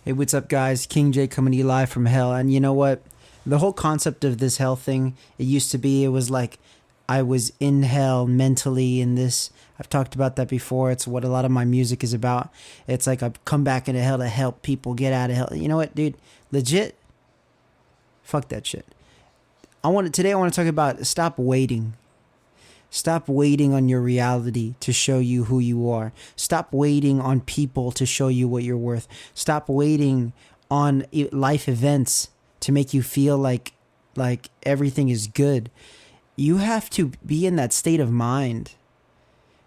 Hey, what's up, guys? King J coming to you live from hell. And you know what? The whole concept of this hell thing, it used to be, it was like I was in hell mentally in this. I've talked about that before. It's what a lot of my music is about. It's like I've come back into hell to help people get out of hell. You know what, dude? Legit, fuck that shit. Today I want to talk about stop waiting. Stop waiting on your reality to show you who you are. Stop waiting on people to show you what you're worth. Stop waiting on life events to make you feel like everything is good. You have to be in that state of mind.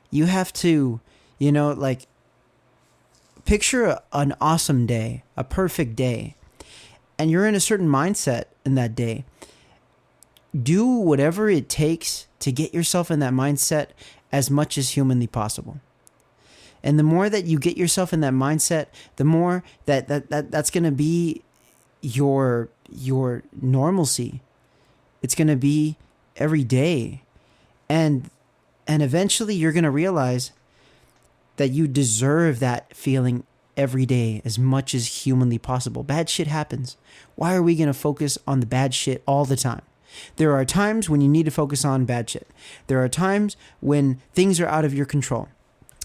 You have to, picture an awesome day, a perfect day, and you're in a certain mindset in that day. Do whatever it takes to get yourself in that mindset as much as humanly possible. And the more that you get yourself in that mindset, the more that's going to be your normalcy. It's going to be every day. And eventually you're going to realize that you deserve that feeling every day as much as humanly possible. Bad shit happens. Why are we going to focus on the bad shit all the time? There are times when you need to focus on bad shit. There are times when things are out of your control.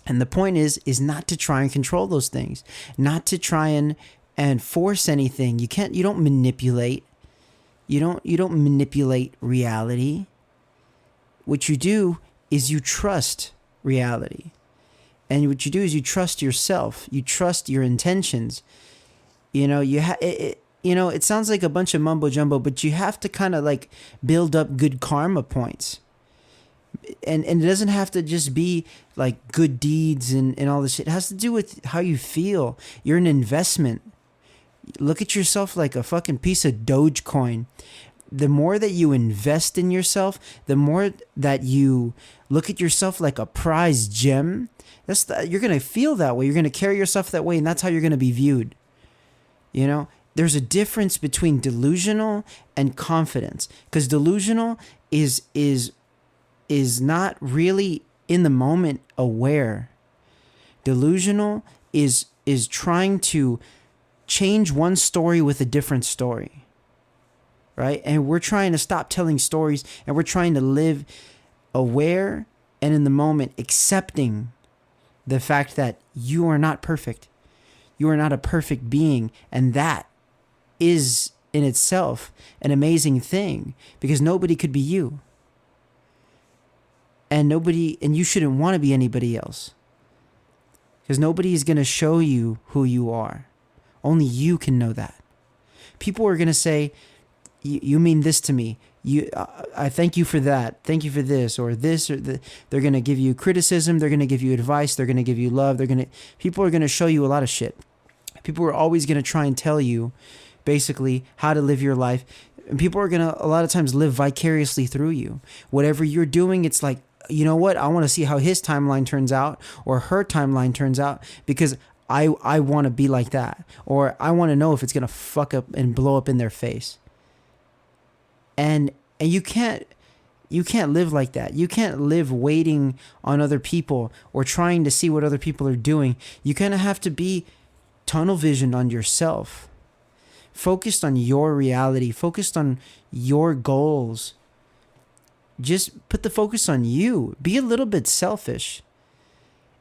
And the point is not to try and control those things, not to try and force anything. You don't manipulate. You don't manipulate reality. What you do is you trust reality. And what you do is you trust yourself. You trust your intentions. It sounds like a bunch of mumbo jumbo, but you have to kind of like build up good karma points. And it doesn't have to just be like good deeds and all this shit. It has to do with how you feel. You're an investment. Look at yourself like a fucking piece of Dogecoin. The more that you invest in yourself, the more that you look at yourself like a prized gem, you're going to feel that way. You're going to carry yourself that way, and that's how you're going to be viewed. There's a difference between delusional and confidence, because delusional is not really in the moment aware. Delusional is trying to change one story with a different story, right? And we're trying to stop telling stories, and we're trying to live aware and in the moment, accepting the fact that you are not perfect. You are not a perfect being, and that is in itself an amazing thing, because nobody could be you. And you shouldn't want to be anybody else, because nobody is going to show you who you are. Only you can know that. People are going to say, you mean this to me. I thank you for that. Thank you for this or this or the. They're going to give you criticism. They're going to give you advice. They're going to give you love. People are going to show you a lot of shit. People are always going to try and tell you basically how to live your life. And people are going to a lot of times live vicariously through you. Whatever you're doing, it's like, you know what? I want to see how his timeline turns out or her timeline turns out, because I want to be like that, or I want to know if it's going to fuck up and blow up in their face. And you can't live like that. You can't live waiting on other people or trying to see what other people are doing. You kind of have to be tunnel vision on yourself, focused on your reality, focused on your goals. Just put the focus on you. Be a little bit selfish.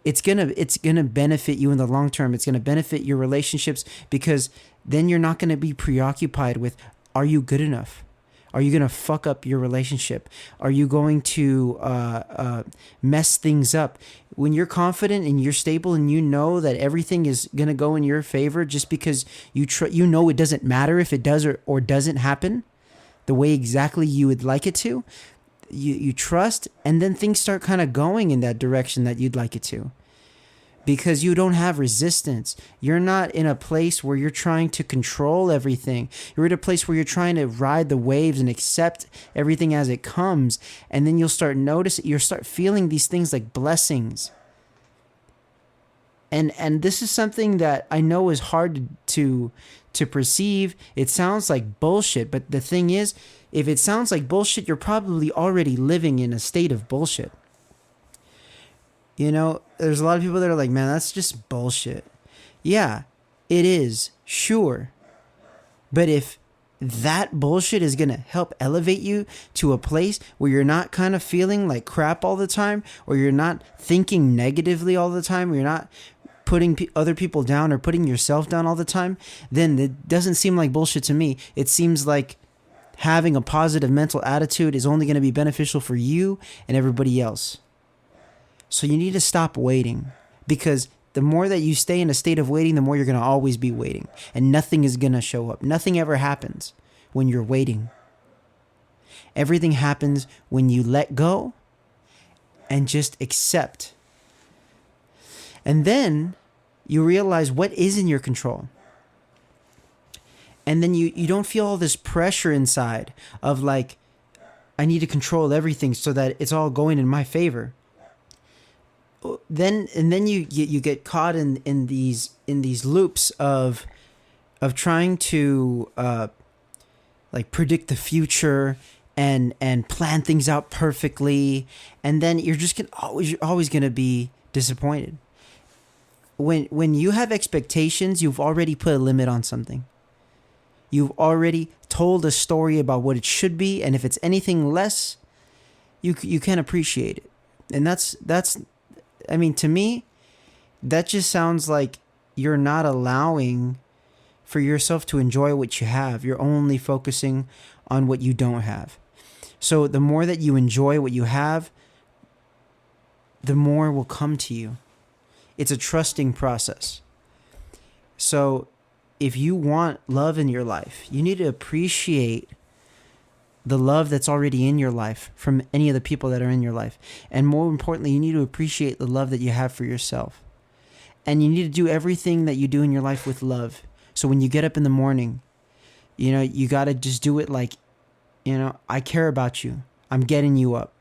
It's gonna benefit you in the long term. It's gonna benefit your relationships, because then you're not gonna be preoccupied with, are you good enough? Are you going to fuck up your relationship? Are you going to mess things up? When you're confident and you're stable and you know that everything is going to go in your favor, just because you know it doesn't matter if it does or doesn't happen the way exactly you would like it to, you trust, and then things start kind of going in that direction that you'd like it to. Because you don't have resistance. You're not in a place where you're trying to control everything. You're in a place where you're trying to ride the waves and accept everything as it comes. And then you'll start feeling these things like blessings. And this is something that I know is hard to perceive. It sounds like bullshit. But the thing is, if it sounds like bullshit, you're probably already living in a state of bullshit. There's a lot of people that are like, man, that's just bullshit. Yeah, it is. Sure. But if that bullshit is going to help elevate you to a place where you're not kind of feeling like crap all the time, or you're not thinking negatively all the time, or you're not putting other people down or putting yourself down all the time, then it doesn't seem like bullshit to me. It seems like having a positive mental attitude is only going to be beneficial for you and everybody else. So you need to stop waiting, because the more that you stay in a state of waiting, the more you're going to always be waiting, and nothing is going to show up. Nothing ever happens when you're waiting. Everything happens when you let go and just accept. And then you realize what is in your control. And then you don't feel all this pressure inside of like, I need to control everything so that it's all going in my favor. Then you get caught in these loops of trying to like predict the future and plan things out perfectly, and then you're just always gonna be disappointed. When you have expectations, you've already put a limit on something. You've already told a story about what it should be, and if it's anything less, you can't appreciate it. And that's I mean, to me, that just sounds like you're not allowing for yourself to enjoy what you have. You're only focusing on what you don't have. So the more that you enjoy what you have, the more will come to you. It's a trusting process. So if you want love in your life, you need to appreciate the love that's already in your life from any of the people that are in your life. And more importantly, you need to appreciate the love that you have for yourself. And you need to do everything that you do in your life with love. So when you get up in the morning, you got to just do it like, I care about you. I'm getting you up.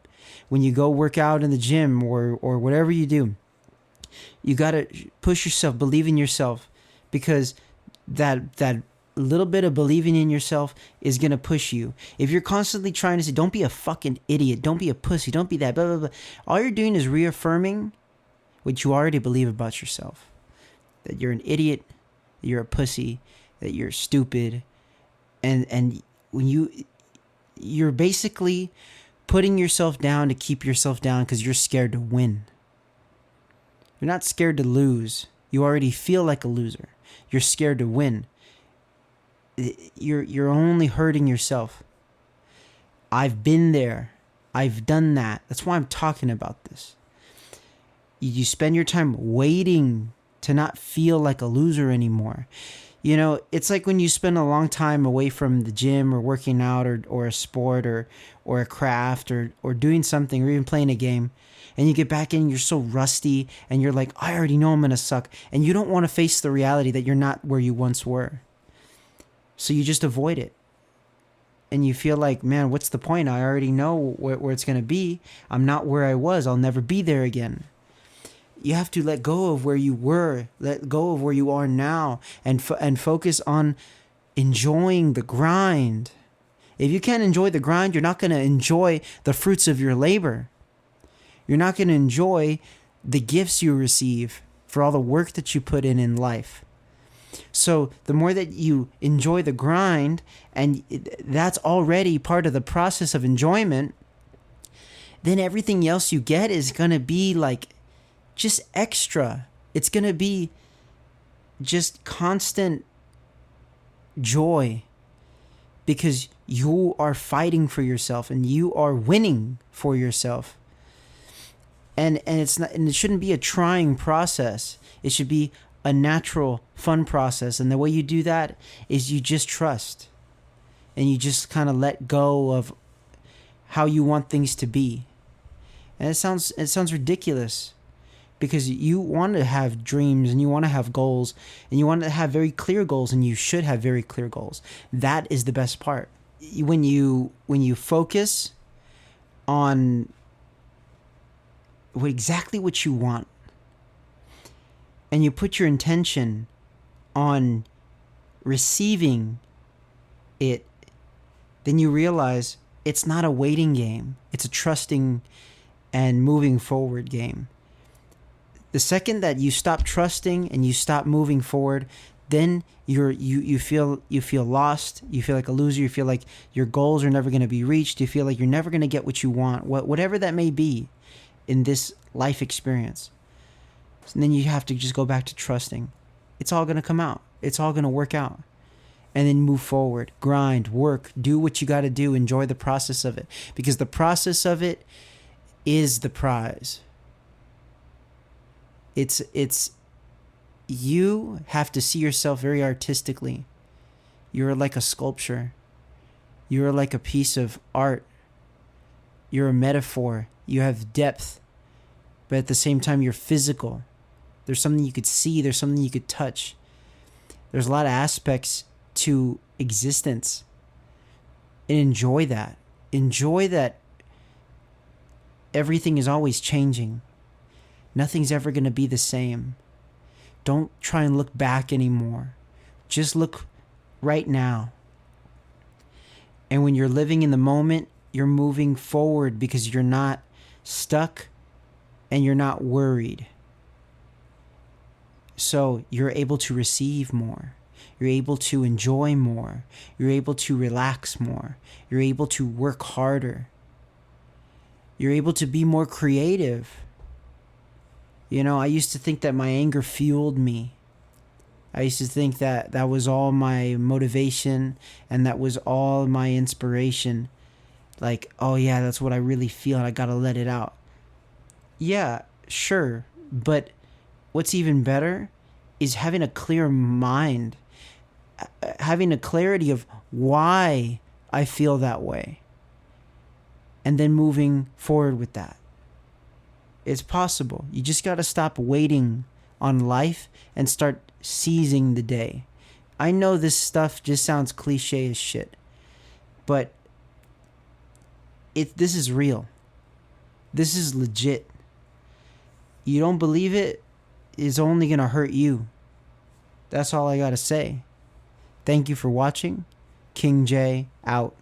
When you go work out in the gym or whatever you do, you got to push yourself, believe in yourself, because that little bit of believing in yourself is going to push you. If you're constantly trying to say, don't be a fucking idiot, don't be a pussy, don't be that, blah, blah, blah, all you're doing is reaffirming what you already believe about yourself. That you're an idiot, that you're a pussy, that you're stupid. And when you're basically putting yourself down to keep yourself down because you're scared to win. You're not scared to lose. You already feel like a loser. You're scared to win. You're only hurting yourself. I've been there. I've done that. That's why I'm talking about this. You spend your time waiting to not feel like a loser anymore. It's like when you spend a long time away from the gym or working out or a sport or a craft or doing something or even playing a game, and you get back in, you're so rusty, and you're like, I already know I'm going to suck. And you don't want to face the reality that you're not where you once were. So you just avoid it. And you feel like, man, what's the point? I already know where it's going to be. I'm not where I was. I'll never be there again. You have to let go of where you were, let go of where you are now, and focus on enjoying the grind. If you can't enjoy the grind, you're not going to enjoy the fruits of your labor. You're not going to enjoy the gifts you receive for all the work that you put in life. So the more that you enjoy the grind, and that's already part of the process of enjoyment, then everything else you get is going to be like just extra. It's going to be just constant joy, because you are fighting for yourself and you are winning for yourself. And it's not, and it shouldn't be a trying process. It should be a natural, fun process. And the way you do that is you just trust. And you just kind of let go of how you want things to be. And it sounds ridiculous, because you want to have dreams and you want to have goals and you want to have very clear goals, and you should have very clear goals. That is the best part. When you focus on exactly what you want, and you put your intention on receiving it, then you realize it's not a waiting game. It's a trusting and moving forward game. The second that you stop trusting and you stop moving forward, then you feel lost. You feel like a loser. You feel like your goals are never going to be reached. You feel like you're never going to get what you want, whatever that may be in this life experience. And then you have to just go back to trusting. It's all going to come out. It's all going to work out. And then move forward, grind, work, do what you got to do, enjoy the process of it, because the process of it is the prize. It's you have to see yourself very artistically. You're like a sculpture. You're like a piece of art. You're a metaphor. You have depth, but at the same time you're physical. There's something you could see, there's something you could touch. There's a lot of aspects to existence, and enjoy that. Enjoy that everything is always changing. Nothing's ever going to be the same. Don't try and look back anymore. Just look right now. And when you're living in the moment, you're moving forward because you're not stuck and you're not worried. So you're able to receive more. You're able to enjoy more. You're able to relax more. You're able to work harder. You're able to be more creative. You know, I used to think that my anger fueled me. I used to think that that was all my motivation and that was all my inspiration. Like, oh yeah, that's what I really feel and I gotta let it out. Yeah, sure. But what's even better is having a clear mind. Having a clarity of why I feel that way. And then moving forward with that. It's possible. You just got to stop waiting on life and start seizing the day. I know this stuff just sounds cliche as shit, but this is real. This is legit. You don't believe it, it's only going to hurt you. That's all I got to say. Thank you for watching. King J out.